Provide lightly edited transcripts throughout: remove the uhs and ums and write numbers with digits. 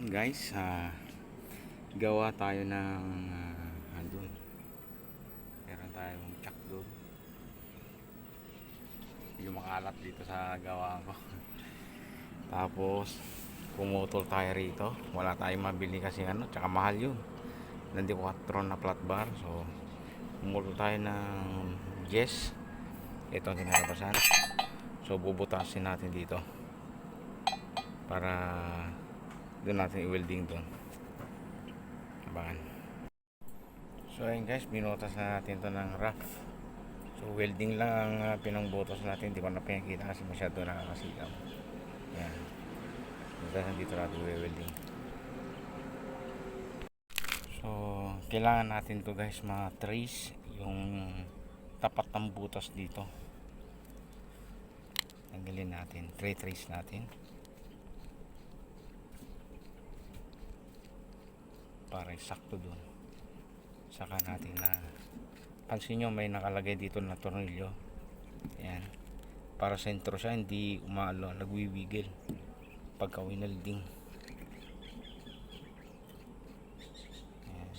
Guys, gawa tayo ng andun. Meron tayong chuck doon. Yung makalat dito sa gawa ko. Tapos pumutol tayo rito. Wala tayong mabili kasi tsaka mahal yun. Nandi 4 na flat bar. So pumutol tayo ng Jess. Ito ang tinalabasan. So bubutasin natin dito para doon natin i-welding doon. Abangan. So ayun guys, binutas na natin to ng rough. So welding lang ang pinangbutas natin. Hindi ko na pinakita kasi masyado nakakasigaw. Yan. Dito natin welding. So kailangan natin to guys ma-trace yung tapat ng butas dito. Tanggalin natin, trace natin para sakto dun. Saka natin na pansin nyo may nakalagay dito na tornilyo. Yan, para sentro siya, hindi umalo, nagwiwigil pagka winalding. Yan.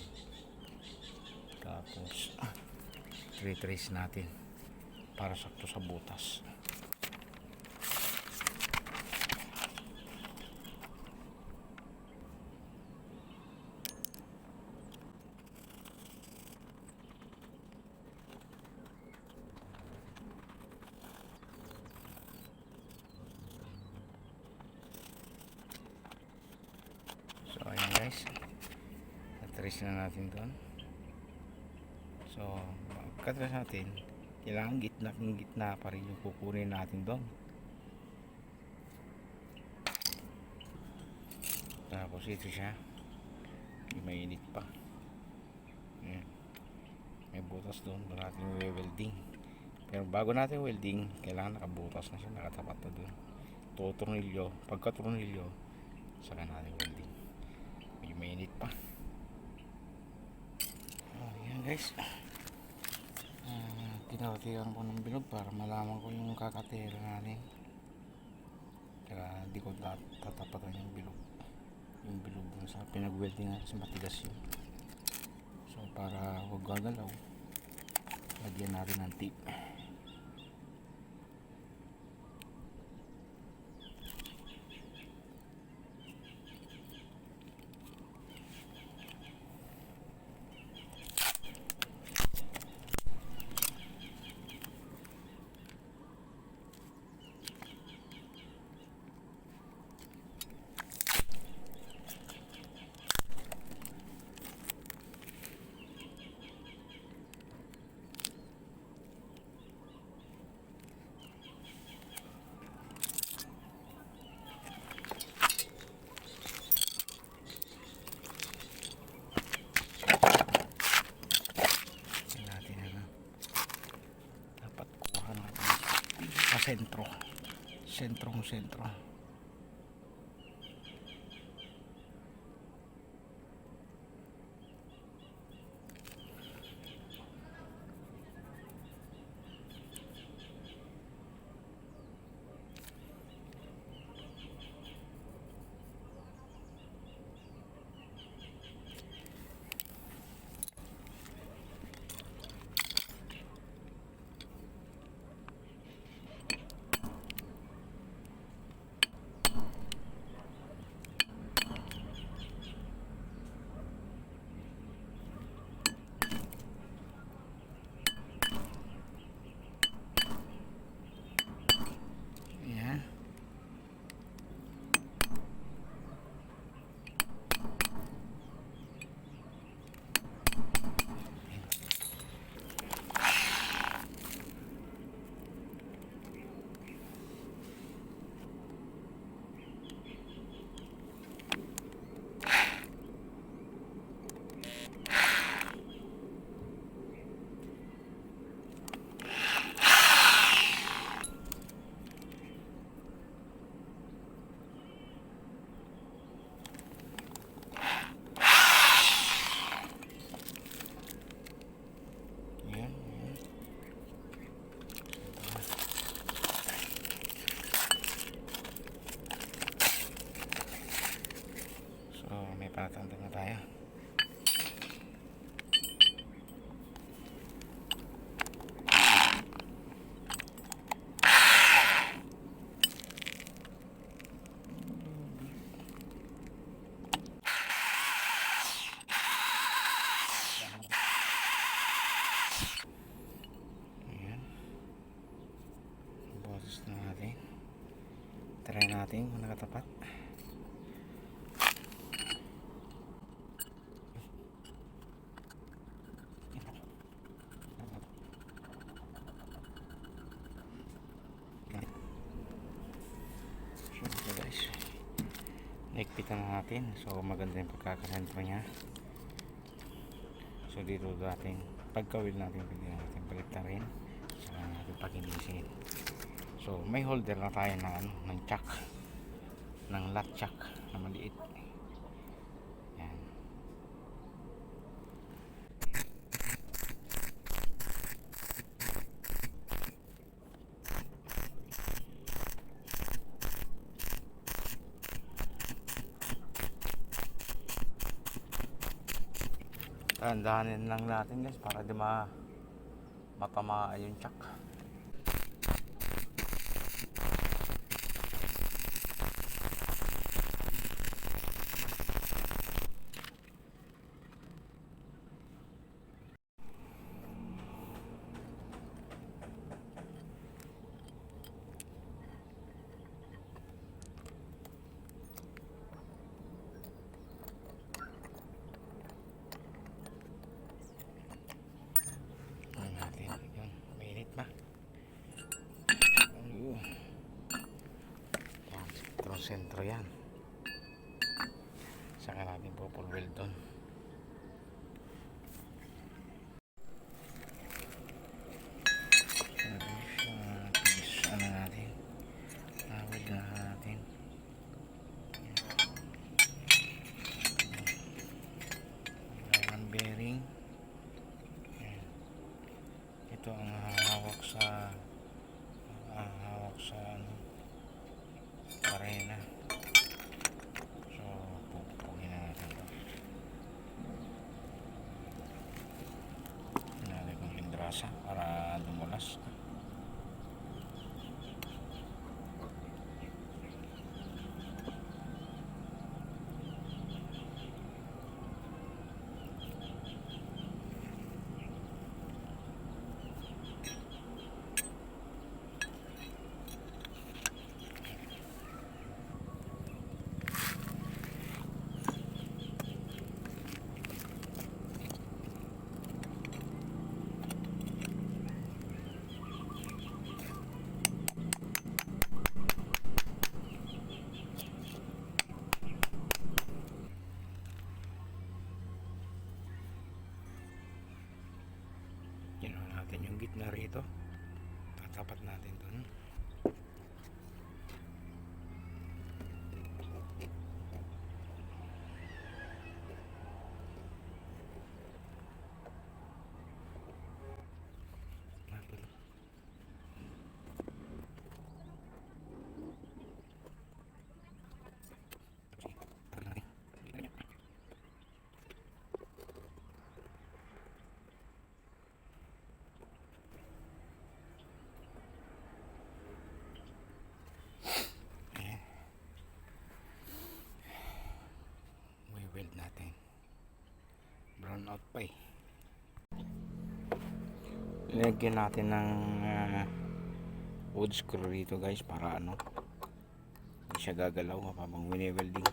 Tapos trace natin para sakto sa butas. So ayan guys, na-trace na natin doon. So pagka-trace natin, kailangan gitna pa rin yung kukunin natin doon. Tapos ito siya, hindi mainit pa. Ayan. May butas doon, doon natin welding. Pero bago natin welding, kailangan nakabutas na siya, nakatapat na doon. Tutornilyo, pagka tornilyo, saka natin welding. May mainit pa. Ayan guys, tinatigan ko ng bilog para malaman ko yung kakatera natin. Kaya di ko tatapatan yung bilog dun sa pinag-welding natin, matigas yun. So para huwag gagalaw, lagyan natin ng tape. Sentro. muna tayo. Ayan. Boses na natin. Try natin kung nakatapat. So guys, naikpitan na natin. So maganda yung pagkakasentro niya. So dito natin, pagkawil natin, pwede natin palitan rin. Saka natin pakinisin. So may holder na tayo ng, ng chuck, ng lat chuck na maliit. Yan. Dahanin lang natin guys para di matamaan yung chuck. Sentro yan. Saka natin po full weld doon. Ano natin? Weld na natin. Iron bearing. Yan. Ito ang hawak sa arena. So pupugin na natin ito. Hinali kong hindrasa para dumulas. Yung gitna rito, tatapat natin doon. Weld natin, brown out pa eh. Lagyan natin ng wood screw dito guys para hindi siya gagalaw habang wini-welding.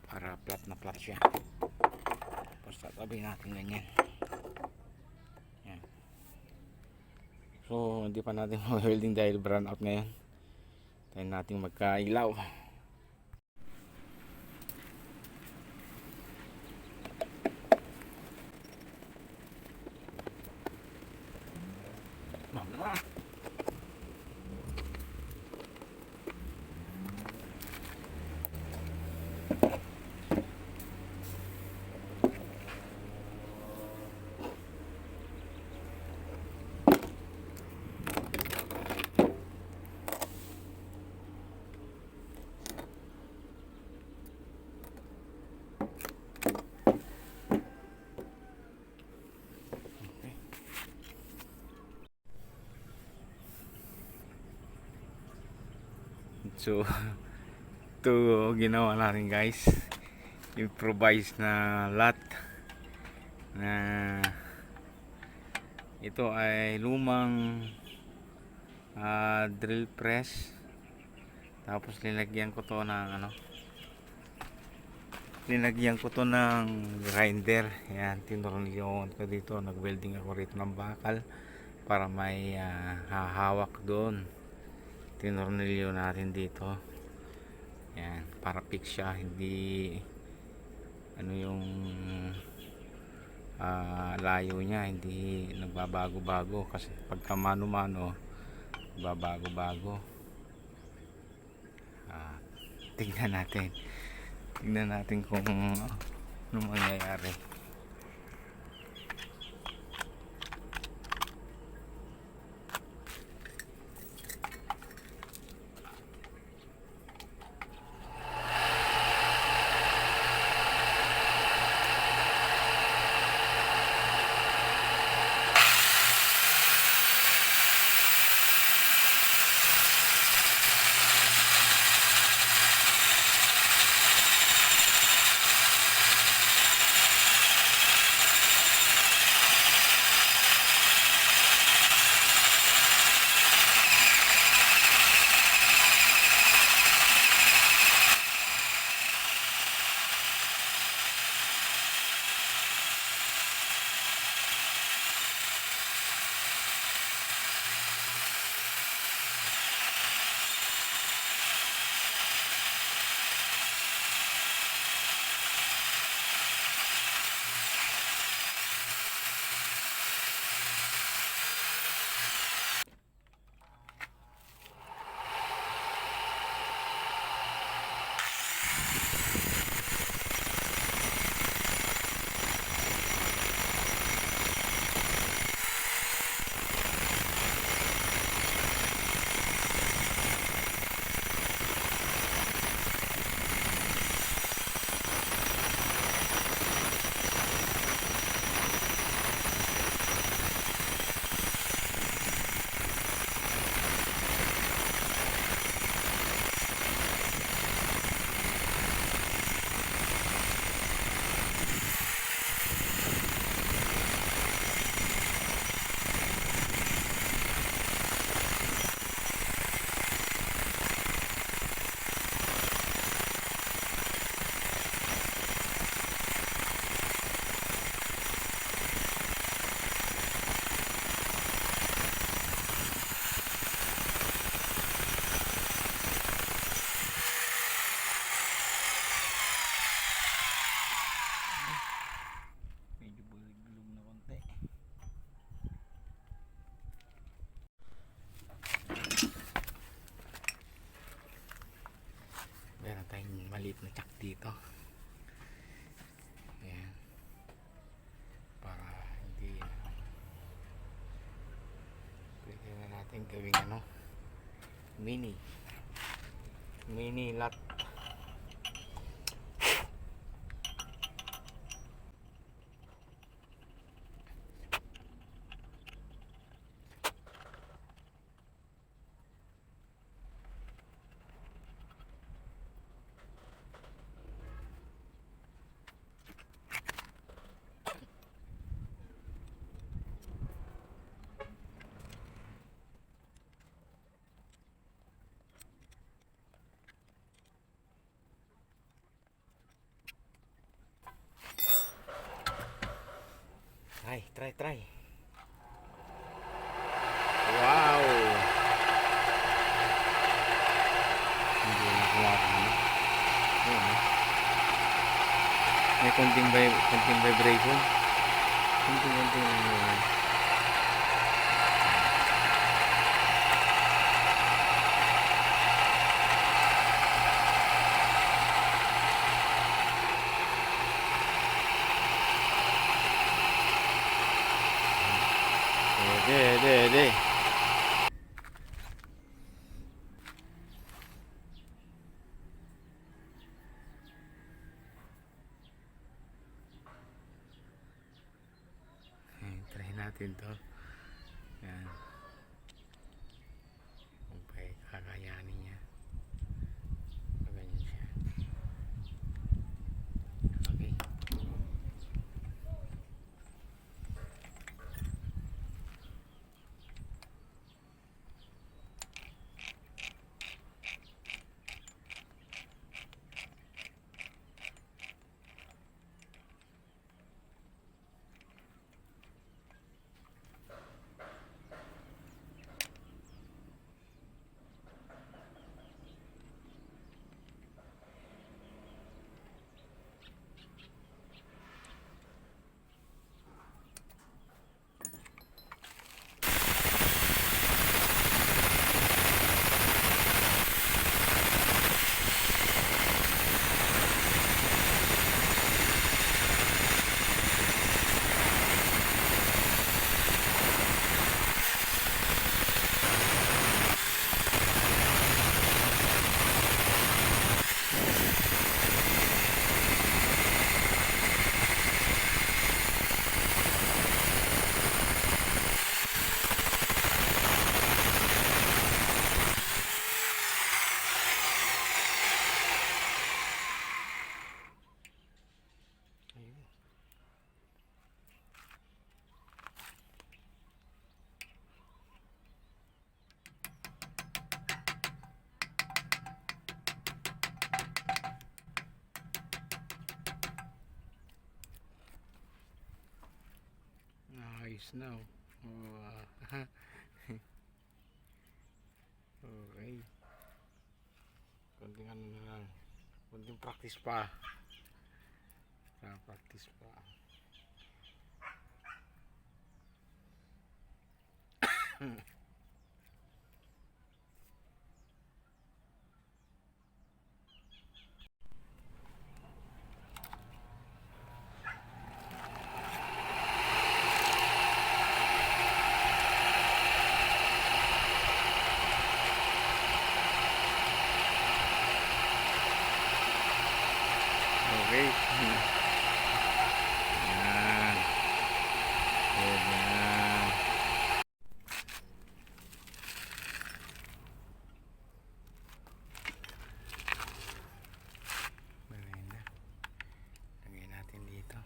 Para flat siya. Tapos tatabi natin ganyan. Yan. So hindi pa natin ma-welding dahil brown out ngayon. Tayo natin magkailaw. Mama. So ito ginawa natin guys, improvise na lot na ito ay lumang drill press, tapos linagyan ko to ng grinder. Yan, tinuruan ko dito, nag welding ako rito ng bakal para may hahawak doon. Tinurnilyo natin dito, yan, para fix siya, hindi yung layo niya, hindi nagbabago-bago, kasi pagka mano-mano babago-bago. Tignan natin kung ano mangyayari. Meron tayong maliit na chak dito. Ayan. Para hindi pwede na natin gawing mini lot. Try. Wow! Hindi na kumakana. Ayan. May konting vibration. Konting. Ede. Try natin to. Yan. Kung kakayanin niya. ayos na oh. Okay, konting ano na lang, konting practice pa, practice pa. Okay. Yan. Good na. Maganda. Lagay natin dito.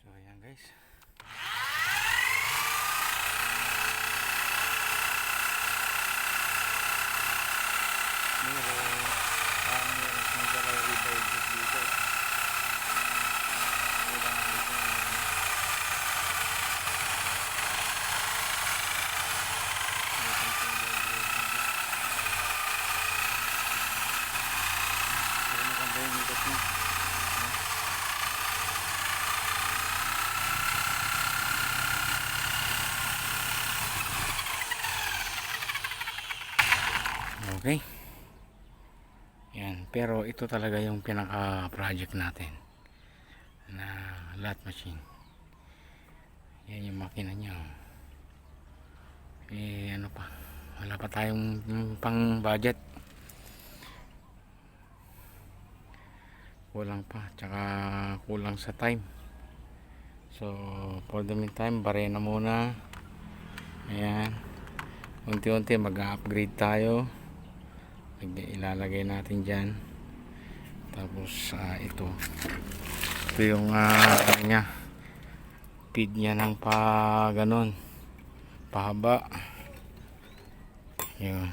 So ayan guys. Okay. Yan, pero ito talaga yung pinaka project natin na lot machine. Yan yung makina niya. Eh ano pa? Wala pa tayong pang budget. Kulang pa, tsaka kulang sa time. So for the meantime, barena muna. Ayan. Unti-unti mag-upgrade tayo. Ilalagay natin dyan. Tapos ito yung kanya feed niya ng pa ganon pahaba. Yun.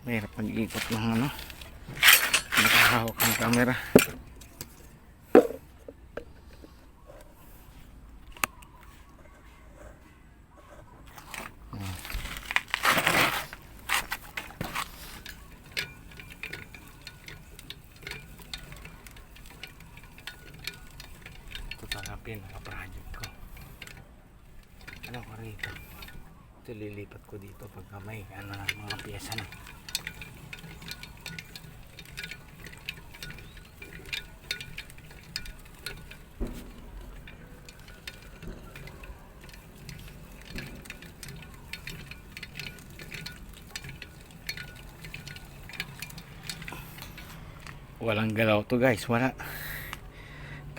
Mahirap mag-ikot ng ano, nakahawak ang camera. Ito talaga pinaka-project ko. Ano ko rito, ito lilipat ko dito pagka may mga piyesa na. Walang galaw to guys, wala.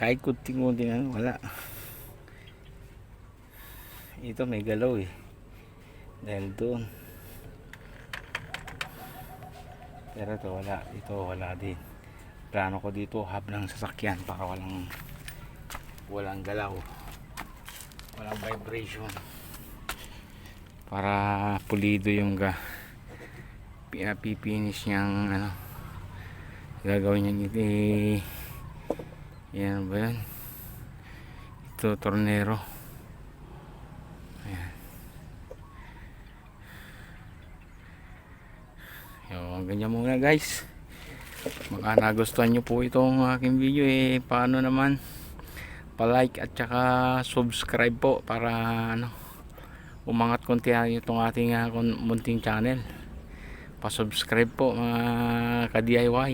Kahit kunting-kunti na, wala. Ito may galaw eh. Dahil doon. Pero ito wala. Ito wala din. Plano ko dito hub ng sasakyan para walang galaw. Walang vibration. Para pulido yung pipinish niyang ano, gagawin niyang yan ba yan, ito tornero. Ayan. Yung ganyan muna guys. Baka nagustuhan nyo po itong aking video, paano naman pa-like at saka subscribe po para ano, umangat konti itong ating munting channel. Pa-subscribe po mga ka-DIY.